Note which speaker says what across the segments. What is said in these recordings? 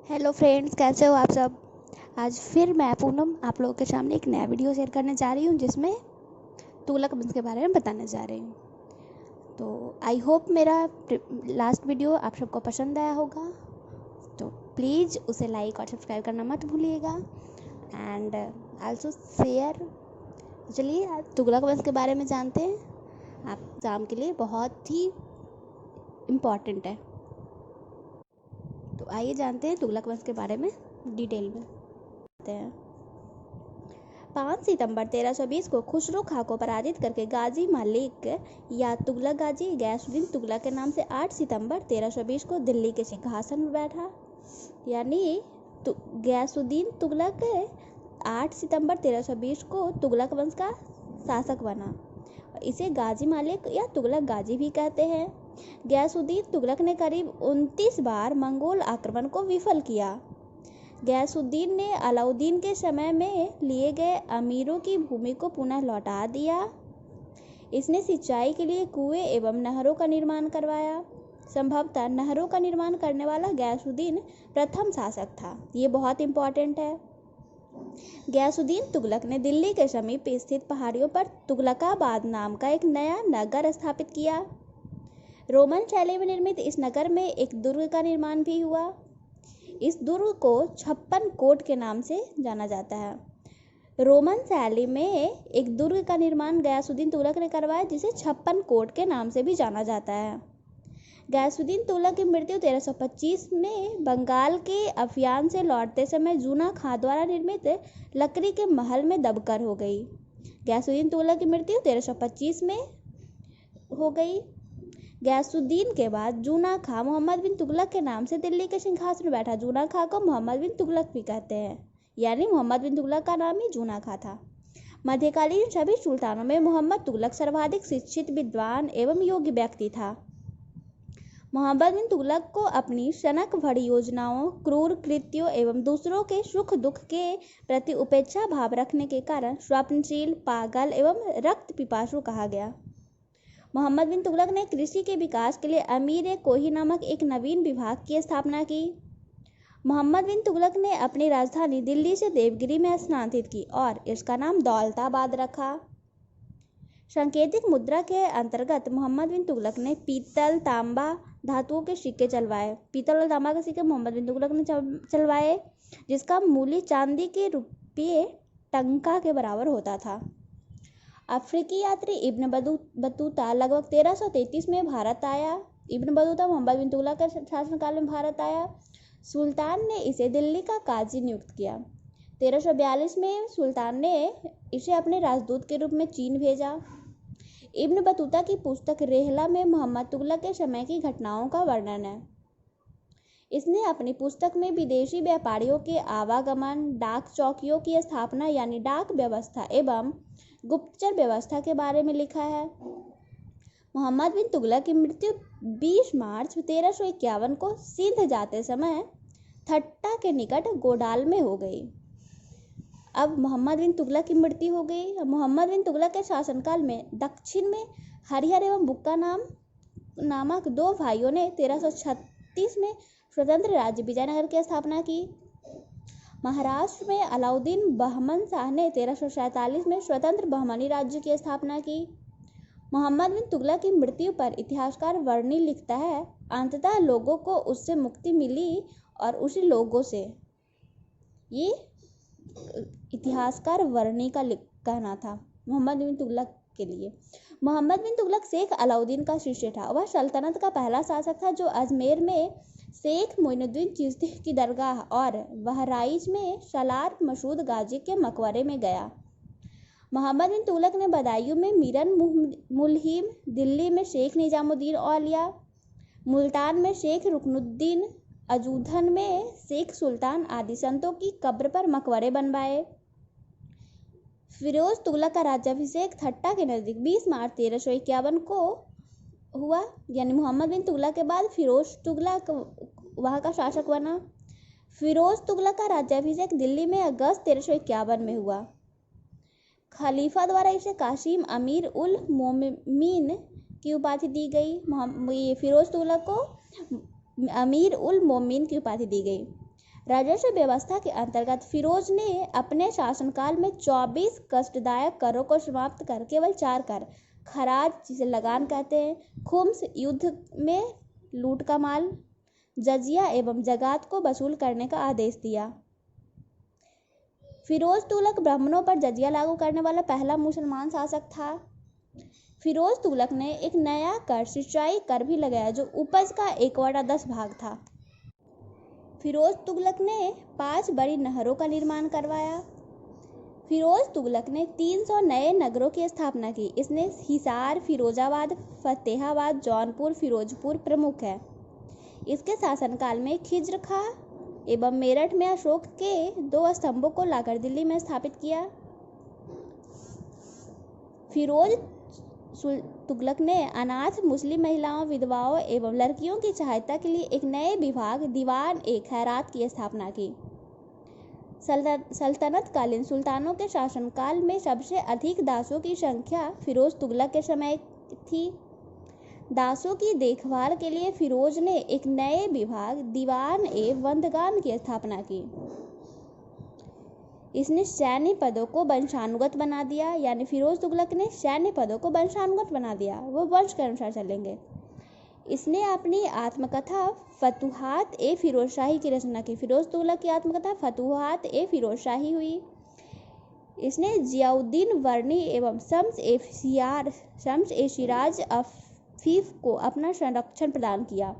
Speaker 1: Hello friends, कैसे हो आप सब। आज फिर मैं पूनम आप लोगों के सामने एक नया वीडियो शेयर करने जा रही हूँ जिसमें तुगलक वंश के बारे में बताने जा रही हूँ। तो आई होप मेरा लास्ट वीडियो आप सबको पसंद आया होगा। तो प्लीज़ उसे लाइक और सब्सक्राइब करना मत भूलिएगा एंड आल्सो शेयर। चलिए तुगलक वंश के बारे में जानते हैं, आप एग्ज़ाम के लिए बहुत ही इम्पॉर्टेंट है। तो आइए जानते हैं तुगलक वंश के बारे में डिटेल में। 5 सितंबर 1320 को खुसरो खां को पराजित करके गाजी मलिक या तुगलक गाजी गयासुद्दीन तुगलक के नाम से 8 सितंबर 1320 को दिल्ली के सिंहासन पर बैठा। यानी गयासुद्दीन तुगलक 8 सितंबर 1320 को तुगलक वंश का शासक बना। इसे गाजी मलिक या तुगलक गाजी भी कहते हैं। गयासुद्दीन तुगलक ने करीब 29 बार मंगोल आक्रमण को विफल किया। गयासुद्दीन ने अलाउद्दीन के समय में लिए गए अमीरों की भूमि को पुनः लौटा दिया। इसने सिंचाई के लिए कुएं एवं नहरों का निर्माण करवाया। संभवतः नहरों का निर्माण करने वाला गयासुद्दीन प्रथम शासक था। ये बहुत इंपॉर्टेंट है। गयासुद्दीन तुगलक ने दिल्ली के समीप स्थित पहाड़ियों पर तुगलकाबाद नाम का एक नया नगर स्थापित किया। रोमन शैली में निर्मित इस नगर में एक दुर्ग का निर्माण भी हुआ। इस दुर्ग को 56 कोट के नाम से जाना जाता है। रोमन शैली में एक दुर्ग का निर्माण गयासुद्दीन तुगलक ने करवाया जिसे 56 कोट के नाम से भी जाना जाता है। गयासुद्दीन तुगलक की मृत्यु 1325 में बंगाल के अफियान से लौटते समय जूना खां द्वारा निर्मित लकड़ी के महल में दबकर हो गई। गयासुद्दीन तुगलक की मृत्यु 1325 में हो गई। गयासुद्दीन के बाद जूना खां मोहम्मद बिन तुगलक के नाम से दिल्ली के सिंहासन पर बैठा। जूना खां को मोहम्मद बिन तुगलक भी कहते हैं, यानी मोहम्मद बिन तुगलक का नाम ही जूना खां था। मध्यकालीन सभी सुल्तानों में मोहम्मद तुगलक सर्वाधिक शिक्षित, विद्वान एवं योग्य व्यक्ति था। मोहम्मद बिन तुगलक को अपनी सनक भरी योजनाओं, क्रूर कृत्यों एवं दूसरों के सुख दुख के प्रति उपेक्षा भाव रखने के कारण स्वप्नशील, पागल एवं रक्त पिपासु कहा गया। मोहम्मद बिन तुगलक ने कृषि के विकास के लिए अमीर-ए-कोही नामक एक नवीन विभाग की स्थापना की। मोहम्मद बिन तुगलक ने अपनी राजधानी दिल्ली से देवगिरी में स्थानांतरित की और इसका नाम दौलताबाद रखा। सांकेतिक मुद्रा के अंतर्गत मोहम्मद बिन तुगलक ने पीतल, तांबा धातुओं के सिक्के चलवाए। पीतल और तांबा के सिक्के मोहम्मद बिन तुगलक ने चलवाए, जिसका मूल्य चांदी के रुपये टंका के बराबर होता था। अफ्रीकी यात्री इब्न बतूता लगभग 1333 में भारत आया। इब्न बतूता मोहम्मद बिन तुगलक के शासनकाल में भारत आया। सुल्तान ने इसे दिल्ली का काजी नियुक्त किया। 1342 में सुल्तान ने इसे अपने राजदूत के रूप में चीन भेजा। इब्न बतूता की पुस्तक रेहला में मोहम्मद तुगलक के समय की घटनाओं का वर्णन है। इसने अपनी पुस्तक में विदेशी व्यापारियों के आवागमन, डाक चौकियों की स्थापना यानी डाक व्यवस्था एवं गुप्तचर व्यवस्था के बारे में लिखा है। मोहम्मद बिन तुगलक की मृत्यु 20 मार्च 1351 को सिंध जाते समय थट्टा के निकट गोडाल में हो गई। अब मोहम्मद बिन तुगलक की मृत्यु हो गई। मोहम्मद बिन तुगलक के शासनकाल में दक्षिण में हरिहर एवं बुक्का नामक दो भाइयों ने 1336 में स्वतंत्र राज्य विजयनगर की स्थापना की। महाराष्ट्र में अलाउद्दीन बहमन शाह ने 1347 में स्वतंत्र बहमनी राज्य की स्थापना की। मोहम्मद बिन तुगलक की मृत्यु पर इतिहासकार वर्णी लिखता है, अंततः लोगों को उससे मुक्ति मिली और उसी लोगों से। ये इतिहासकार वर्णी का कहना था मोहम्मद बिन तुगलक के लिए। मोहम्मद बिन तुगलक शेख अलाउद्दीन का शिष्य था। वह सल्तनत का पहला शासक था जो अजमेर में शेख मोइनुद्दीन चिश्ती की दरगाह और बहराइच में सलार मसूद गाजी के मकबरे में गया। मोहम्मद बिन तुगलक ने बदायूं में मीरन मुल्हिम, दिल्ली में शेख निजामुद्दीन औलिया, मुल्तान में शेख रुकनुद्दीन, अजूधन में शेख सुल्तान आदि संतों की कब्र पर मकबरे बनवाए। फिरोज तुगलक का राज्याभिषेक थट्टा के नज़दीक 20 मार्च 1351 को हुआ। यानी मोहम्मद बिन तुगलक के बाद फिरोज तुगलक वहाँ का शासक बना। फिरोज तुगलक का राज्याभिषेक दिल्ली में अगस्त 1351 में हुआ। खलीफा द्वारा इसे कासिम अमीर उल मोमिनीन की उपाधि दी गई। फिरोज तुगलक को अमीर उल मोमिन की उपाधि दी गई। राजस्व व्यवस्था के अंतर्गत फिरोज ने अपने शासनकाल में 24 कष्टदायक करों को समाप्त कर केवल 4 कर, खराज जिसे लगान कहते हैं, खुम्स युद्ध में लूट का माल, जजिया एवं जगात को वसूल करने का आदेश दिया। फिरोज तुगलक ब्राह्मणों पर जजिया लागू करने वाला पहला मुसलमान शासक था। फिरोज तुगलक ने एक नया कर सिंचाई कर भी लगाया जो उपज का 1/10 भाग था। फिरोज तुगलक ने 5 बड़ी नहरों का निर्माण करवाया। फिरोज तुगलक ने 300 नए नगरों की स्थापना की। इसने हिसार, फिरोजाबाद, फतेहाबाद, जौनपुर, फिरोजपुर प्रमुख है। इसके शासनकाल में खिज्र खां एवं मेरठ में अशोक के 2 स्तंभों को लाकर दिल्ली में स्थापित किया। फिरोज तुगलक ने अनाथ मुस्लिम महिलाओं, विधवाओं एवं लड़कियों की सहायता के लिए एक नए विभाग दीवान-ए-खैरात की स्थापना की। सल्तनतकालीन सुल्तानों के शासनकाल में सबसे अधिक दासों की संख्या फिरोज तुगलक के समय थी। दासों की देखभाल के लिए फिरोज ने एक नए विभाग दीवान-ए-बंदगान की स्थापना की। इसने सैन्य पदों को वंशानुगत बना दिया, यानी फिरोज तुगलक ने सैन्य पदों को वंशानुगत बना दिया, वो वंश के अनुसार चलेंगे। इसने अपनी आत्मकथा फतूहात-ए-फिरोजशाही की रचना की। फिरोज तुगलक की आत्मकथा फतूहात-ए-फिरोजशाही हुई। इसने जियाउद्दीन वर्णी एवं शम्स-ए-शिराज अफीफ को अपना संरक्षण प्रदान किया।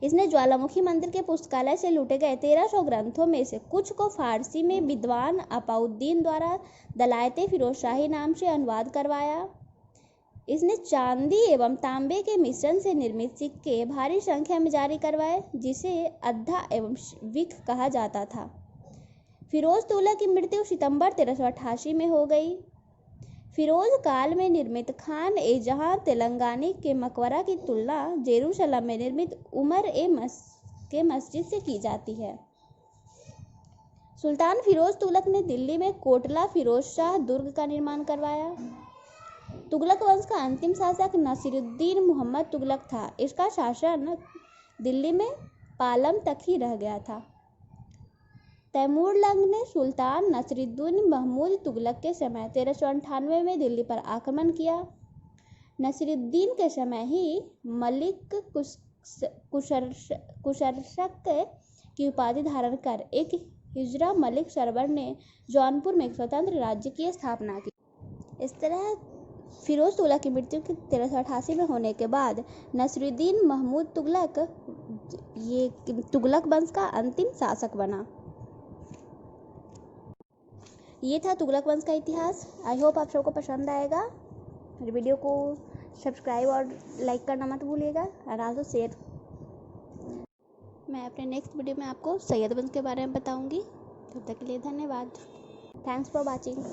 Speaker 1: इसने ज्वालामुखी मंदिर के पुस्तकालय से लूटे गए 1300 ग्रंथों में से कुछ को फारसी में विद्वान अपाउद्दीन द्वारा दलायत-ए-फिरोजशाही नाम से अनुवाद करवाया। इसने चांदी एवं तांबे के मिश्रण से निर्मित सिक्के भारी संख्या में जारी करवाए, जिसे अद्धा एवं विक कहा जाता था। फिरोज तुगलक की मृत्यु सितंबर 1388 में हो गई। फिरोज काल में निर्मित खान-ए-जहां तेलंगानी के मकबरा की तुलना जेरूसलम में निर्मित के मस्जिद से की जाती है। सुल्तान फिरोज तुगलक ने दिल्ली में कोटला फिरोज शाह दुर्ग का निर्माण करवाया। तुगलक वंश का अंतिम शासक नसीरुद्दीन मुहम्मद तुगलक था। इसका शासन दिल्ली में पालम तक ही रह गया था। तैमूरलंग ने सुल्तान नसीरुद्दीन महमूद तुगलक के समय 1398 में दिल्ली पर आक्रमण किया। नसीरुद्दीन के समय ही मलिक कुशरशक की उपाधि धारण कर एक हिजरा मलिक सरवर ने जौनपुर में एक स्वतंत्र राज्य की स्थापना की। इस तरह फिरोज तुगलक की मृत्यु के 1388 में होने के बाद नसीरुद्दीन महमूद तुगलक ये तुगलक वंश का अंतिम शासक बना। ये था तुगलक वंश का इतिहास। आई होप आप सबको पसंद आएगा। मेरे वीडियो को सब्सक्राइब और लाइक करना मत भूलिएगा और आल्सो शेयर। मैं अपने नेक्स्ट वीडियो में आपको सैयद वंश के बारे में बताऊंगी। तब तक के लिए धन्यवाद। Thanks for watching.